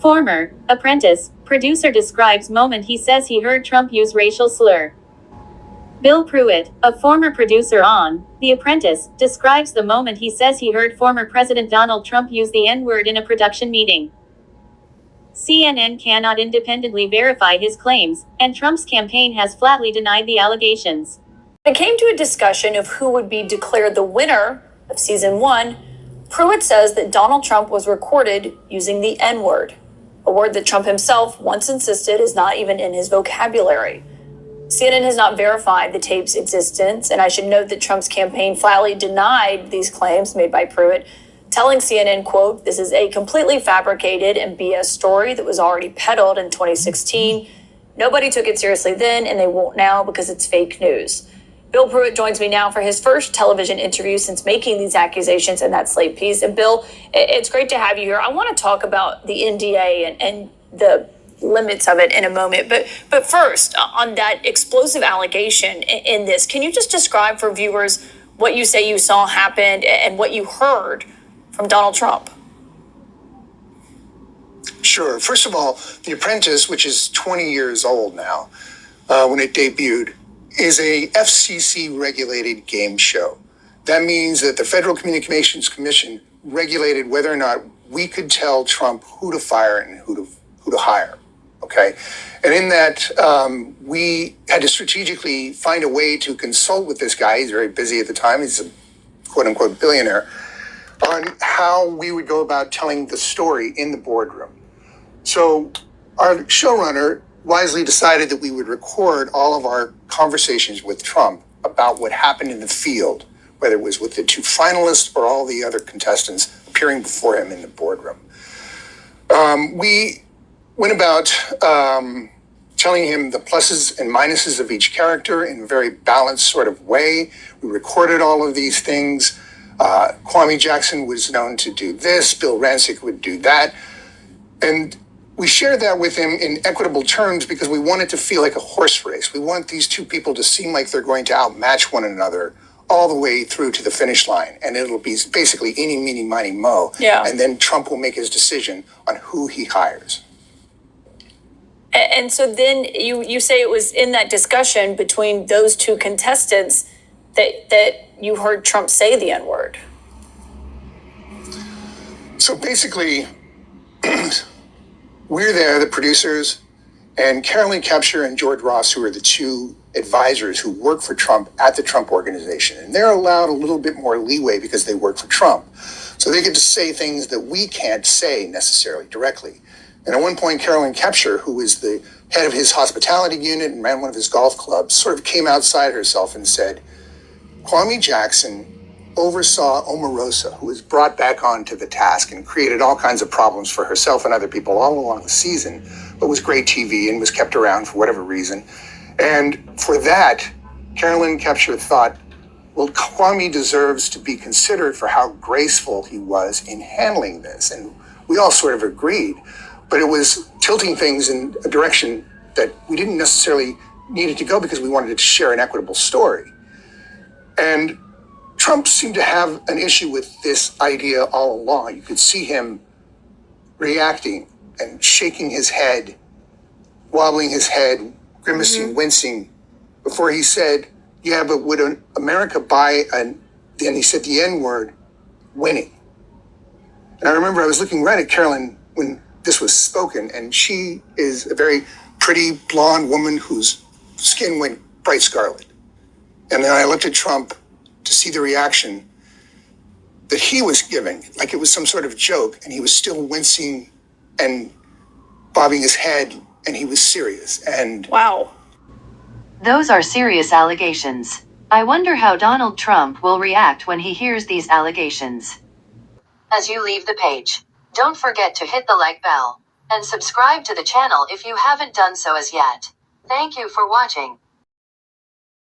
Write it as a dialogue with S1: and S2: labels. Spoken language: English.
S1: Former Apprentice producer describes moment he says he heard Trump use racial slur. Bill Pruitt, a former producer on The Apprentice, describes the moment he says he heard former President Donald Trump use the N-word in a production meeting. CNN cannot independently verify his claims, and Trump's campaign has flatly denied the allegations.
S2: When it came to a discussion of who would be declared the winner of season 1, Pruitt says that Donald Trump was recorded using the N-word, a word that Trump himself once insisted is not even in his vocabulary. CNN has not verified the tape's existence, and I should note that Trump's campaign flatly denied these claims made by Pruitt, telling CNN, quote, "This is a completely fabricated and BS story that was already peddled in 2016. Nobody took it seriously then, and they won't now because it's fake news." Bill Pruitt joins me now for his first television interview since making these accusations in that Slate piece. And Bill, it's great to have you here. I want to talk about the NDA and the limits of it in a moment. But first, on that explosive allegation in this, can you just describe for viewers what you say you saw happen and what you heard from Donald Trump?
S3: Sure. First of all, The Apprentice, which is 20 years old now, when it debuted, is a FCC-regulated game show. That means that the Federal Communications Commission regulated whether or not we could tell Trump who to fire and who to hire. Okay. And in that, we had to strategically find a way to consult with this guy. He's very busy at the time. He's a quote unquote billionaire, on how we would go about telling the story in the boardroom. So our showrunner wisely decided that we would record all of our conversations with Trump about what happened in the field, whether it was with the two finalists or all the other contestants appearing before him in the boardroom. We went about telling him the pluses and minuses of each character in a very balanced sort of way. We recorded all of these things. Kwame Jackson was known to do this. Bill Rancic would do that. And we shared that with him in equitable terms because we want it to feel like a horse race. We want these two people to seem like they're going to outmatch one another all the way through to the finish line. And it'll be basically eeny, meeny, miny, mo.
S2: Yeah.
S3: And then Trump will make his decision on who he hires.
S2: And so then you say it was in that discussion between those two contestants that you heard Trump say the N-word.
S3: So basically, we're there, the producers, and Carolyn Kapture and George Ross, who are the two advisors who work for Trump at the Trump Organization. And they're allowed a little bit more leeway because they work for Trump. So they get to say things that we can't say necessarily directly. And at one point, Carolyn Kapture, who was the head of his hospitality unit and ran one of his golf clubs, sort of came outside herself and said, Kwame Jackson oversaw Omarosa, who was brought back onto the task and created all kinds of problems for herself and other people all along the season, but was great TV and was kept around for whatever reason. And for that, Carolyn Kapture thought, well, Kwame deserves to be considered for how graceful he was in handling this. And we all sort of agreed, but it was tilting things in a direction that we didn't necessarily need it to go because we wanted to share an equitable story. And Trump seemed to have an issue with this idea all along. You could see him reacting and shaking his head, wobbling his head, grimacing, wincing, before he said, yeah, but would America buy then he said the N-word, winning. And I remember I was looking right at Carolyn when this was spoken, and she is a very pretty blonde woman whose skin went bright scarlet. And then I looked at Trump to see the reaction that he was giving, like it was some sort of joke, and he was still wincing and bobbing his head, and he was serious. And
S2: wow.
S4: Those are serious allegations. I wonder how Donald Trump will react when he hears these allegations. As you leave the page, don't forget to hit the like bell and subscribe to the channel if you haven't done so as yet. Thank you for watching.